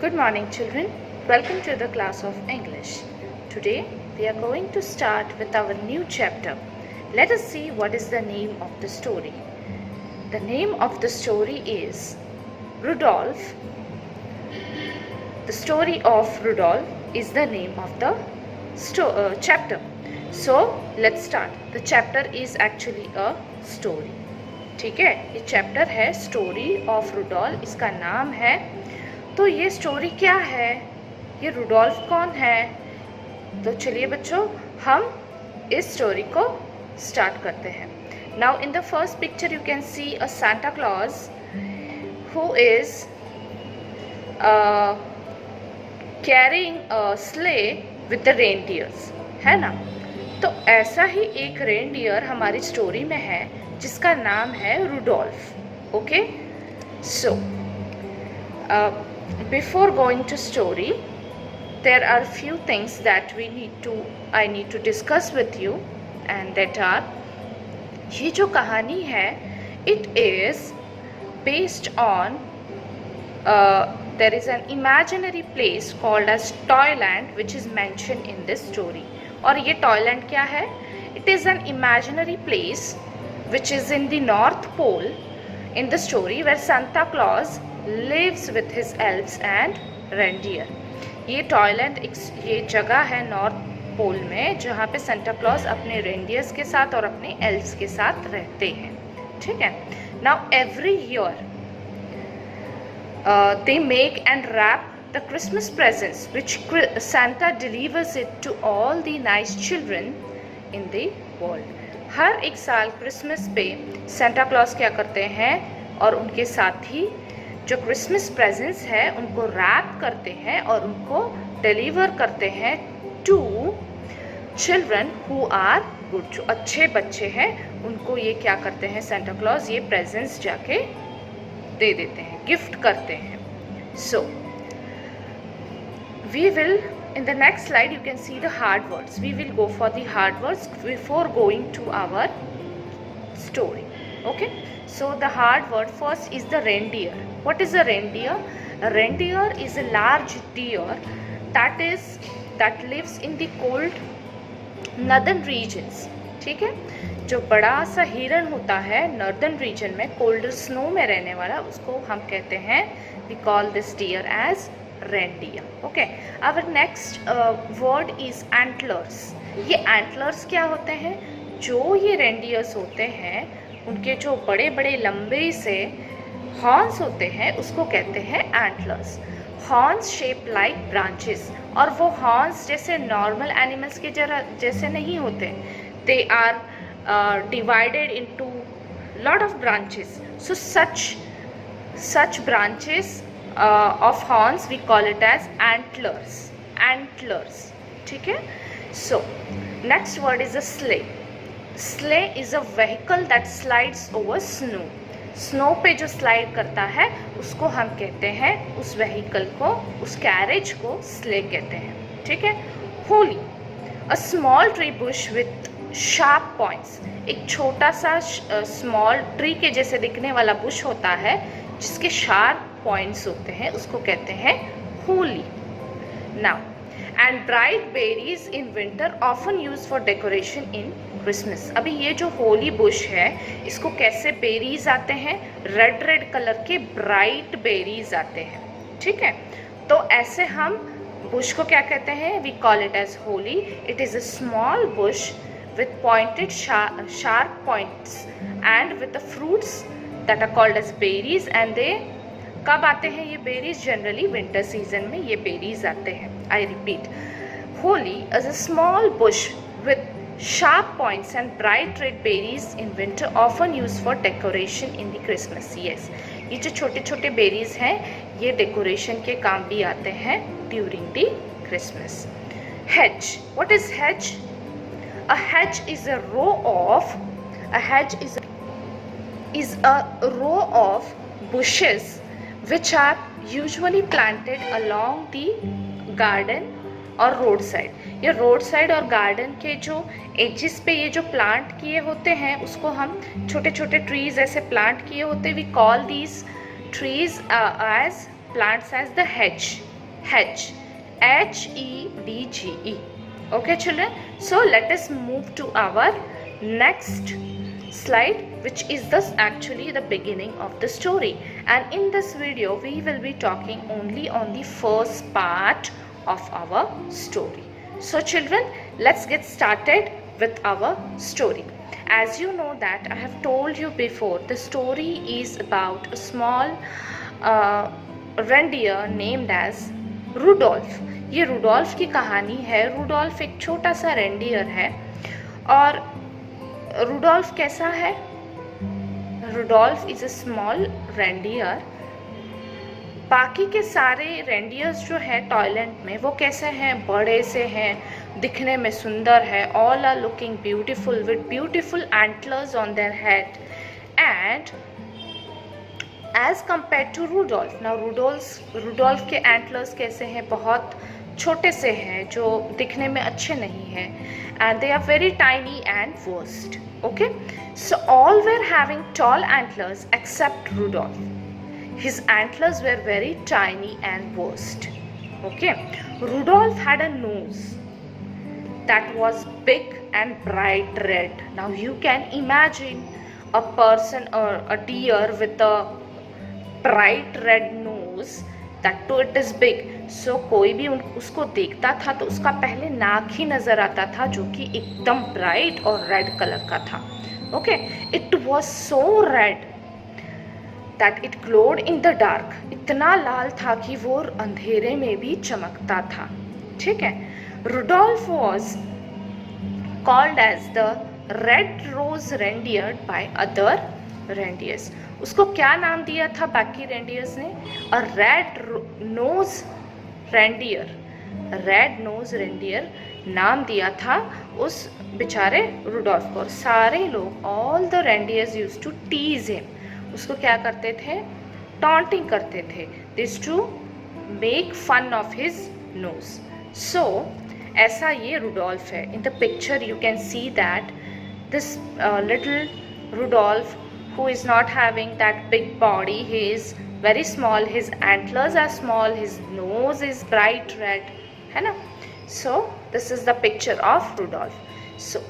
Good morning, children. Welcome to the class of English. Today we are going to start with our new chapter. Let us see what is the name of the story. The name of the story is Rudolph. The story of Rudolph is the name of the chapter. So let's start. The chapter is actually a story. ठीक है, ये chapter है story of Rudolf, इसका नाम है. तो ये story क्या है, ये रुडोल्फ कौन है? तो चलिए बच्चों, हम इस स्टोरी को स्टार्ट करते हैं. Now in the first picture you can C a Santa Claus who is carrying a slay with the reindeers, है ना. तो ऐसा ही एक रेनडियर हमारी स्टोरी में है जिसका नाम है Rudolph. Okay, so before going to story, there are few things that I need to discuss with you, and that are, ये जो कहानी है it is based on there is an imaginary place called as Toyland which is mentioned in this story. और ये Toyland क्या है? It is an imaginary place which is in the North Pole in the story where Santa Claus lives with his elves and reindeer. ये Toyland ये जगह है north pole में जहाँ पे सेंटा क्लॉज अपने रेंडियर्स के साथ और अपने एल्व्स के साथ रहते हैं. ठीक है. Now every year they make and wrap the Christmas presents which Santa delivers it to all the nice children in the world. हर एक साल क्रिसमस पे सेंटा क्लॉज क्या करते हैं और उनके साथी जो क्रिसमस प्रेजेंट्स है उनको रैप करते हैं और उनको डिलीवर करते हैं to children who are good. जो अच्छे बच्चे हैं उनको ये क्या करते हैं, सेंटा क्लॉज ये प्रेजेंट्स जाके दे देते हैं, गिफ्ट करते हैं. So we will in the next slide you can see the hard words. We will go for the hard words before going to our story. Okay, so the hard word first is the reindeer. What is a reindeer? A reindeer is a large deer that lives in the cold northern regions. ठीक है, जो बड़ा सा हिरन होता है northern region में, colder snow में रहने वाला, उसको हम कहते हैं, we call this deer as reindeer. Okay, our next word is antlers. ये antlers क्या होते हैं? जो ये reindeers होते हैं उनके जो बड़े बड़े लंबे से हॉर्न्स होते हैं उसको कहते हैं antlers. Horns shape like branches, और वो हॉर्न्स जैसे नॉर्मल एनिमल्स के जैसे नहीं होते. They are divided into lot of branches. So such branches of horns we call it as antlers. ठीक है. So next word is a sleigh. Sleigh is a vehicle that slides over snow. Snow पे जो slide करता है उसको हम कहते हैं, उस व्हीकल को, उस कैरेज को स्ले कहते हैं. ठीक है. Holi, a small tree Bush with sharp points. एक छोटा सा स्मॉल ट्री के जैसे दिखने वाला बुश होता है जिसके शार्प पॉइंट्स होते हैं, उसको कहते हैं Holi. Now and bright berries in winter often use for decoration in Christmas. अभी ये जो होली बुश है इसको कैसे बेरीज आते हैं, रेड कलर के ब्राइट बेरीज आते हैं. ठीक है. तो ऐसे हम बुश को क्या कहते हैं, we call it as holly. It is a small bush with pointed sharp points and with the fruits that are called as berries. and they कब आते हैं ये बेरीज? जनरली विंटर सीजन में ये बेरीज आते हैं. I repeat, Holi is a small Bush with sharp points and bright red berries in winter often used for decoration in the Christmas. Yes, ये जो छोटे छोटे बेरीज हैं ये डेकोरेशन के काम भी आते हैं during the Christmas. hedge, what is hedge? A hedge is a row of bushes which are usually planted along the garden और रोड साइड. ये रोड साइड और गार्डन के जो एजिस पे ये जो प्लांट किए होते हैं उसको हम छोटे छोटे ट्रीज ऐसे प्लांट किए होते, we call these trees as plants as the hedge. Hedge. Okay children, so let us move to our next slide, which is actually the beginning of the story, and in this video we will be talking only on the first part of our story. So children, let's get started with our story. As you know that I have told you before, the story is about a small reindeer named as Rudolph. ये Rudolph की कहानी है। Rudolph एक छोटा सा reindeer है। और Rudolph कैसा है? Rudolph is a small reindeer. बाकी के सारे रेंडियर्स जो है टॉयलैंड में वो कैसे हैं? बड़े से हैं, दिखने में सुंदर है। All are looking beautiful with beautiful antlers on their head and as compare to Rudolph. Now Rudolph के एंटलर्स कैसे हैं? बहुत छोटे से हैं, जो दिखने में अच्छे नहीं हैं, and they are very tiny and worst. Okay, so all were having tall antlers except Rudolph. His antlers were very tiny and worst. Okay, Rudolph had a nose that was big and bright red. Now you can imagine a person or a deer with a bright red nose, that too it is big. So कोई भी उसको देखता था तो उसका पहले नाक ही नजर आता था, जो कि एकदम ब्राइट और रेड कलर का था. Okay, it was so red that it glowed in the dark. इतना लाल था कि वो अंधेरे में भी चमकता था. ठीक है. Rudolph was called as the red rose reindeer by other reindeers. उसको क्या नाम दिया था बाकी रेंडियर्स ने? A red nose reindeer. Red nose reindeer नाम दिया था उस बेचारे रूडोल्फ को. सारे लोग, all the reindeers used to tease him. उसको क्या करते थे? टॉन्टिंग करते थे. This to make fun of his nose. So ऐसा ये रूडोल्फ है. In the picture you can see that this little Rudolph who is not having that big body, he is very small, his antlers are small, his nose is bright red, है ना? So this is the picture of Rudolph. So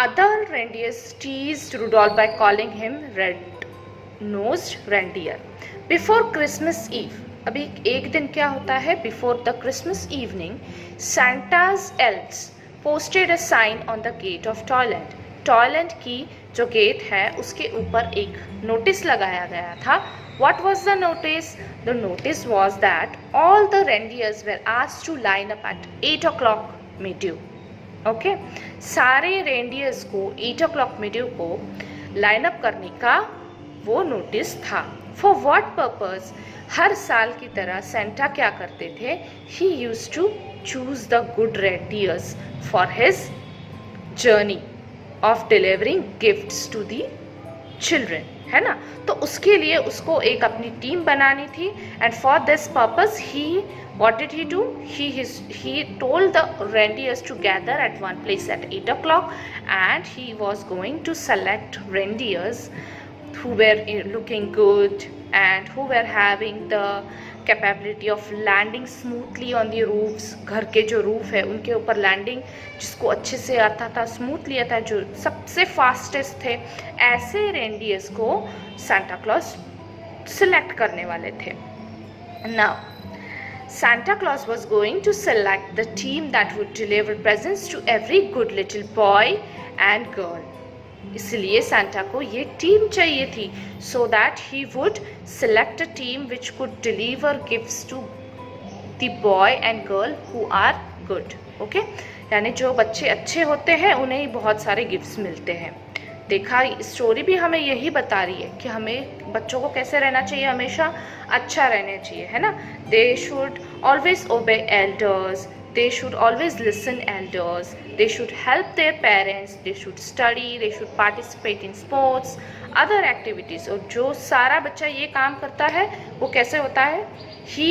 other reindeers teased Rudolph by calling him red nosed reindeer. Before Christmas Eve, अभी एक दिन क्या होता है? Before the Christmas evening, Santa's elves posted a sign on the gate of Toyland. Toyland की जो gate है उसके ऊपर एक नोटिस लगाया गया था. What was the notice? The notice was that all the reindeers were asked to line up at 8 o'clock midday. Okay? सारे रेंडियर्स को 8 o'clock midday को लाइन अप करने का वो नोटिस था. For what purpose? हर साल की तरह सेंटा क्या करते थे? He used to choose the good reindeers for his journey of delivering gifts to the children, है ना? तो उसके लिए उसको एक अपनी टीम बनानी थी. and for this purpose what did he do? He told the reindeers to gather at one place at 8 o'clock, and he was going to select reindeers who were looking good and who were having the capability of landing smoothly on the roofs. घर के जो roof है उनके ऊपर landing जिसको अच्छे से आता था, स्मूथली आता है, जो सबसे फास्टेस्ट थे, ऐसे रेंडियर्स को सांता क्लॉज सिलेक्ट करने वाले थे. Now Santa Claus was going to select the team that would deliver presents to every good little boy and girl. इसलिए सांता को ये टीम चाहिए थी, so that he would select a team which could deliver gifts to the boy and girl who are good. Okay? यानी जो बच्चे अच्छे होते हैं उन्हें ही बहुत सारे गिफ्ट्स मिलते हैं. देखा, स्टोरी भी हमें यही बता रही है कि हमें बच्चों को कैसे रहना चाहिए, हमेशा अच्छा रहना चाहिए, है ना? They should always obey elders, they should always listen elders, they should help their parents, they should study, they should participate in sports, other activities. और जो सारा बच्चा ये काम करता है वो कैसे होता है? he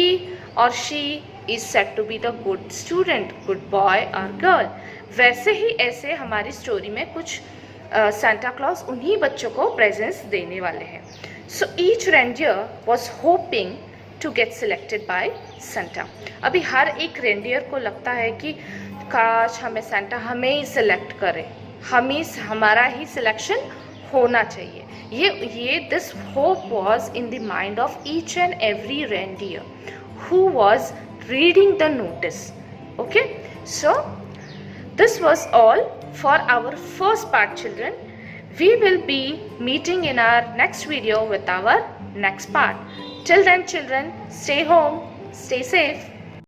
or she is said to be the good student, good boy or girl. वैसे ही ऐसे हमारी स्टोरी में कुछ सांता क्लॉज उन्हीं बच्चों को प्रेजेंट्स देने वाले हैं. So each reindeer was hoping to get selected by Santa. अभी हर एक रेंडियर को लगता है कि काश हमें सेंटा हमें ही सिलेक्ट करे, हमारा ही सिलेक्शन होना चाहिए. ये this hope was in the mind of each and every reindeer who was reading the notice. Okay, so this was all for our first part, children. We will be meeting in our next video with our next part. Till then, children, stay home, stay safe.